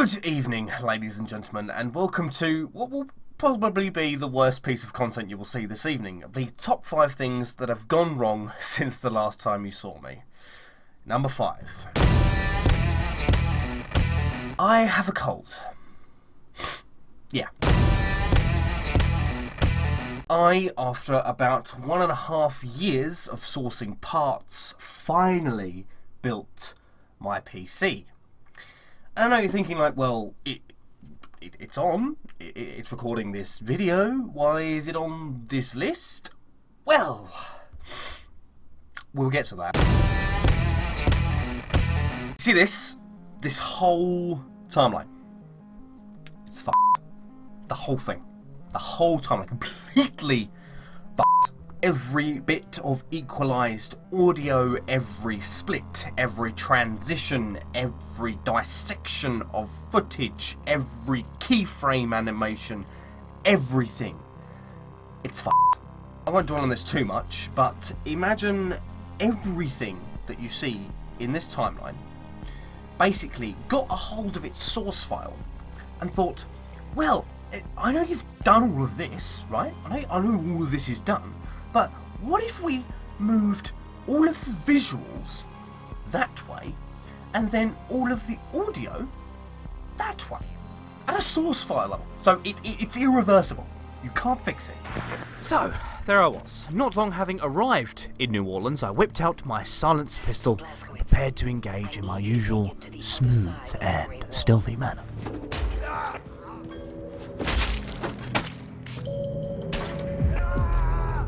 Good evening, ladies and gentlemen, and welcome to what will probably be the worst piece of content you will see this evening. The top 5 things that have gone wrong since the last time you saw me. Number 5. I have a cold. Yeah. I, after about 1.5 years of sourcing parts, finally built my PC. And I know you're thinking like, well, it's on, it's recording this video, why is it on this list? Well, we'll get to that. See this whole timeline, it's f***ed. The whole thing, the whole timeline, completely f***ed. Every bit of equalized audio, every split, every transition, every dissection of footage, every keyframe animation, everything. It's f***ed. I won't dwell on this too much, but imagine everything that you see in this timeline basically got a hold of its source file and thought, well, I know you've done all of this, right? I know all of this is done. But what if we moved all of the visuals that way and then all of the audio that way at a source file level? So it's irreversible. You can't fix it. So, there I was. Not long having arrived in New Orleans, I whipped out my silenced pistol and prepared to engage in my usual smooth and stealthy manner.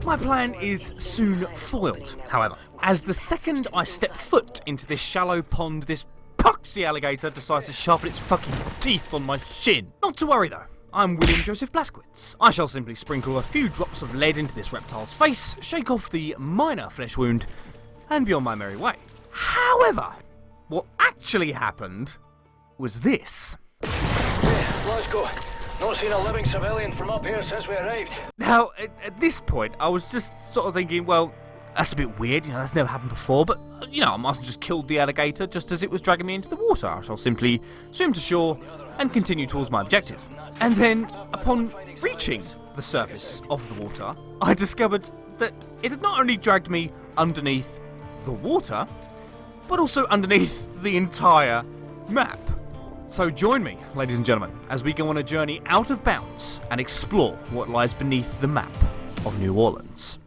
My plan is soon foiled, however, as the second I step foot into this shallow pond, this poxy alligator decides to sharpen its fucking teeth on my shin. Not to worry though, I'm William Joseph Blaskowitz. I shall simply sprinkle a few drops of lead into this reptile's face, shake off the minor flesh wound, and be on my merry way. However, what actually happened was this. Yeah, let's go. Not seen a living civilian from up here since we arrived. Now, at this point, I was just sort of thinking, well, that's a bit weird, that's never happened before, but, I must have just killed the alligator just as it was dragging me into the water. I shall simply swim to shore and continue towards my objective. And then, upon reaching the surface of the water, I discovered that it had not only dragged me underneath the water, but also underneath the entire map. So join me, ladies and gentlemen, as we go on a journey out of bounds and explore what lies beneath the map of New Orleans.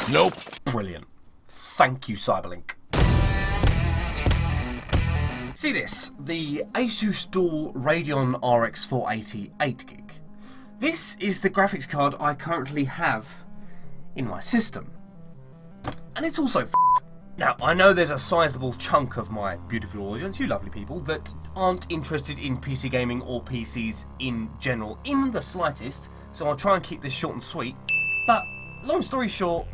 Nope. Brilliant. Thank you, Cyberlink. See this, the Asus Dual Radeon RX 480 8GB. This is the graphics card I currently have in my system. And it's also f***ed. Now, I know there's a sizable chunk of my beautiful audience, you lovely people, that aren't interested in PC gaming or PCs in general in the slightest, so I'll try and keep this short and sweet. But, long story short,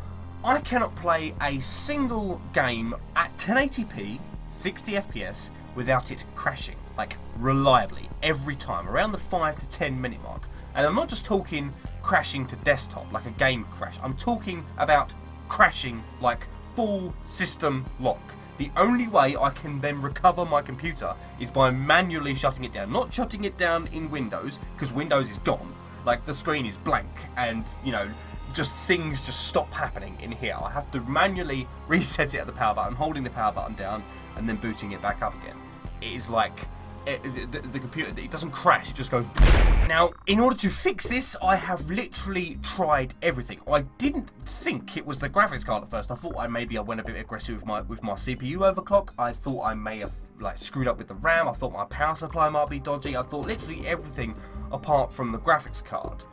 I cannot play a single game at 1080p, 60 FPS, without it crashing, like, reliably, every time, around the 5 to 10 minute mark. And I'm not just talking crashing to desktop, like a game crash, I'm talking about crashing like full system lock. The only way I can then recover my computer is by manually shutting it down. Not shutting it down in Windows, because Windows is gone. Like, the screen is blank and, just things just stop happening in here. I have to manually reset it at the power button, holding the power button down, and then booting it back up again. It is like, the computer, it doesn't crash, it just goes. Now, in order to fix this, I have literally tried everything. I didn't think it was the graphics card at first. I thought I went a bit aggressive with my CPU overclock. I thought I may have screwed up with the RAM. I thought my power supply might be dodgy. I thought literally everything apart from the graphics card.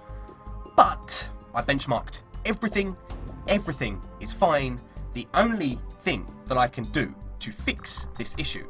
But I benchmarked everything. Everything is fine. The only thing that I can do to fix this issue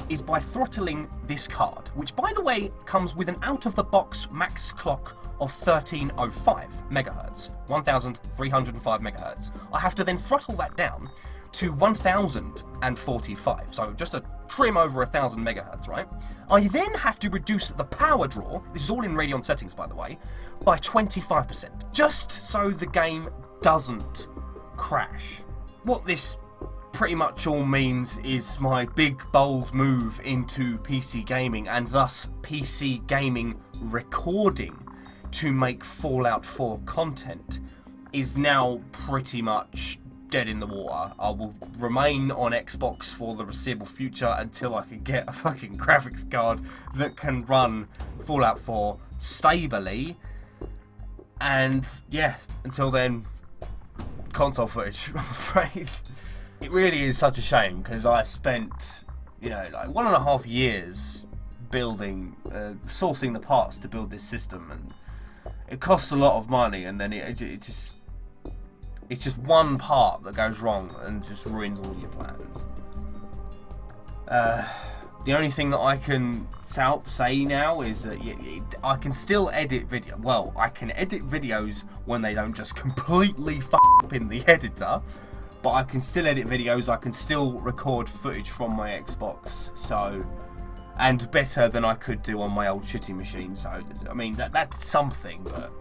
is by throttling this card, which by the way comes with an out-of-the-box max clock of 1305 megahertz, 1305 megahertz. I have to then throttle that down to 1045, so just a trim over 1000 megahertz, right? I then have to reduce the power draw, this is all in Radeon settings by the way, by 25%, just so the game doesn't crash. what this pretty much all means is my big bold move into PC gaming, and thus PC gaming recording to make Fallout 4 content is now pretty much dead in the water. I will remain on Xbox for the foreseeable future until I can get a fucking graphics card that can run Fallout 4 stably, and yeah, until then, console footage, I'm afraid. It really is such a shame, because I spent, like 1.5 years building, sourcing the parts to build this system, and it costs a lot of money, and then it's just one part that goes wrong and just ruins all your plans. The only thing that I can say now is that I can still edit video. Well, I can edit videos when they don't just completely up in the editor, but I can still edit videos. I can still record footage from my Xbox, and better than I could do on my old shitty machine. So I mean that's something. But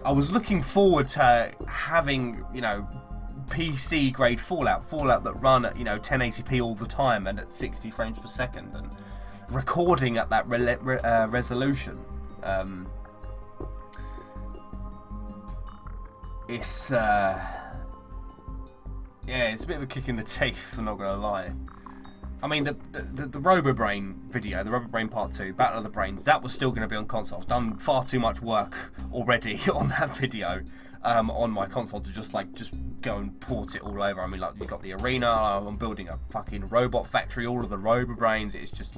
I was looking forward to having PC grade Fallout that run at 1080p all the time and at 60 frames per second, and recording at that resolution. It's it's a bit of a kick in the teeth, I'm not gonna lie. I mean, the RoboBrain video, the RoboBrain Part 2, Battle of the Brains, that was still going to be on console. I've done far too much work already on that video on my console to just go and port it all over. I mean, you've got the arena, I'm building a fucking robot factory, all of the RoboBrains. It's just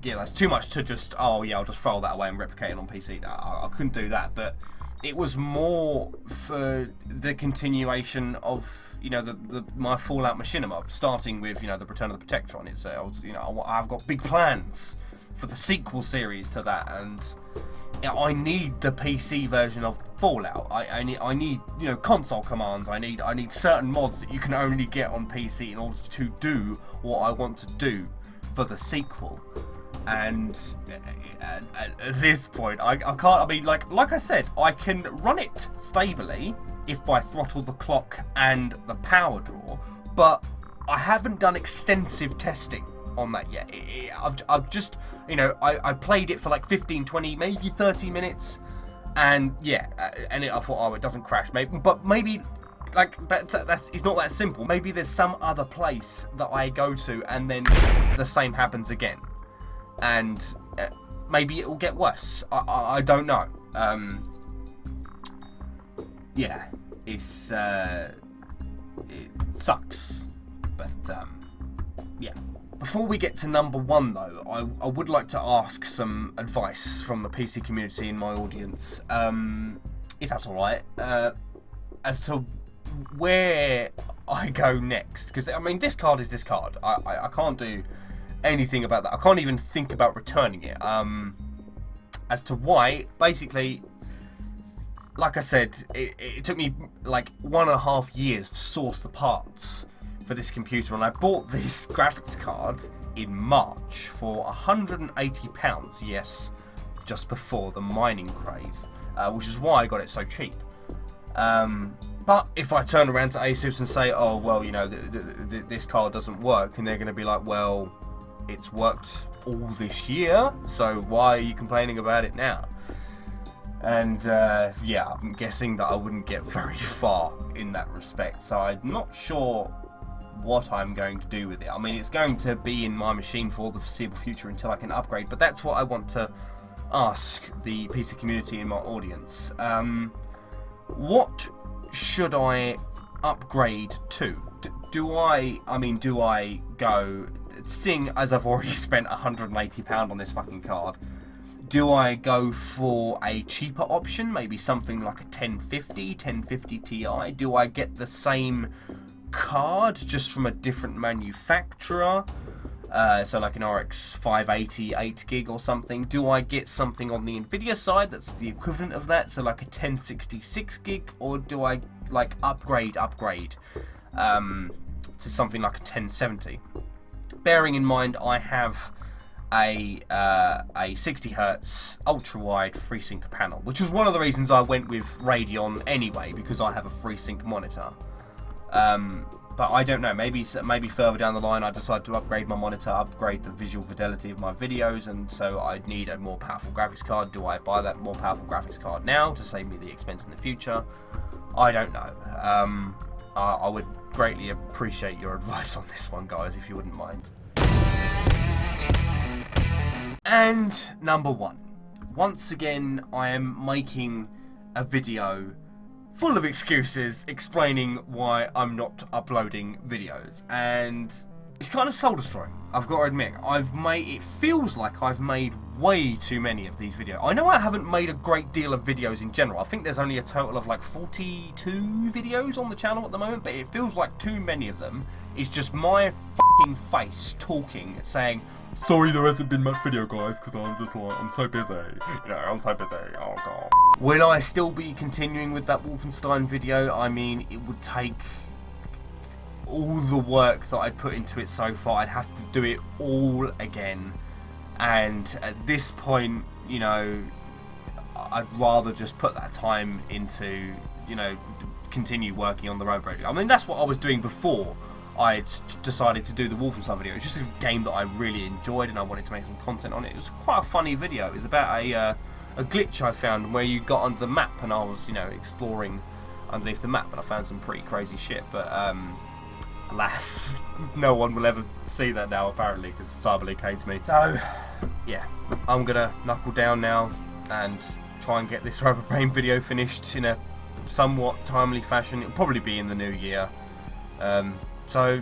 that's too much to just, I'll just throw that away and replicate it on PC. I couldn't do that, but it was more for the continuation of my Fallout machinima, starting with the Return of the Protectron. I've got big plans for the sequel series to that, and I need the PC version of Fallout. I need console commands. I need certain mods that you can only get on PC in order to do what I want to do for the sequel. And at this point, I can't. I mean, like I said, I can run it stably if I throttle the clock and the power draw, but I haven't done extensive testing on that yet. I've just, I played it for 15, 20, maybe 30 minutes, and I thought, it doesn't crash, maybe, but maybe. It's not that simple. Maybe there's some other place that I go to, and then the same happens again. And maybe it will get worse. I don't know. It sucks. But before we get to number one, though, I would like to ask some advice from the PC community in my audience, if that's all right, as to where I go next. Because I mean, this card is this card. I can't do anything about that. I can't even think about returning it. As to why, basically, like I said, it took me 1.5 years to source the parts for this computer, and I bought this graphics card in March for £180. Yes, just before the mining craze, which is why I got it so cheap. But if I turn around to ASUS and say, oh well, this card doesn't work, and they're going to be like, well, it's worked all this year, so why are you complaining about it now? And I'm guessing that I wouldn't get very far in that respect, so I'm not sure what I'm going to do with it. I mean, it's going to be in my machine for the foreseeable future until I can upgrade, but that's what I want to ask the PC community in my audience. What should I upgrade to? Do I go, seeing as I've already spent £180 on this fucking card, do I go for a cheaper option, maybe something like a 1050 Ti? Do I get the same card just from a different manufacturer, so like an RX 580 8GB or something? Do I get something on the Nvidia side that's the equivalent of that, so like a 1066GB, or do I upgrade to something like a 1070? Bearing in mind I have a 60 hertz ultra wide FreeSync panel, which was one of the reasons I went with Radeon anyway, because I have a FreeSync monitor. But I don't know, maybe further down the line I decide to upgrade my monitor, upgrade the visual fidelity of my videos, and so I'd need a more powerful graphics card. Do I buy that more powerful graphics card now to save me the expense in the future? I don't know. I would greatly appreciate your advice on this one, guys, if you wouldn't mind. And number 1. Once again, I am making a video full of excuses explaining why I'm not uploading videos, and it's kind of soul destroying, I've got to admit. It feels like I've made way too many of these videos. I know I haven't made a great deal of videos in general. I think there's only a total of like 42 videos on the channel at the moment, but it feels like too many of them is just my fucking face talking, saying, sorry there hasn't been much video, guys, because I'm so busy. You know, I'm so busy. Oh god. Will I still be continuing with that Wolfenstein video? I mean, it would take all the work that I'd put into it so far. I'd have to do it all again. And at this point, you know, I'd rather just put that time into, you know, continue working on the road radio. I mean, that's what I was doing before I decided to do the Wolfenstein video. It was just a game that I really enjoyed and I wanted to make some content on it. It was quite a funny video. It was about a glitch I found where you got under the map and I was, you know, exploring underneath the map and I found some pretty crazy shit. But alas, no one will ever see that now apparently because Cyberleague hates me. So yeah, I'm gonna knuckle down now and try and get this Rubber Brain video finished in a somewhat timely fashion. It'll probably be in the new year. So,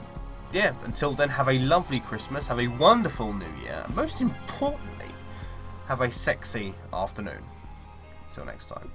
yeah, until then, have a lovely Christmas, have a wonderful New Year, and most importantly, have a sexy afternoon. Till next time.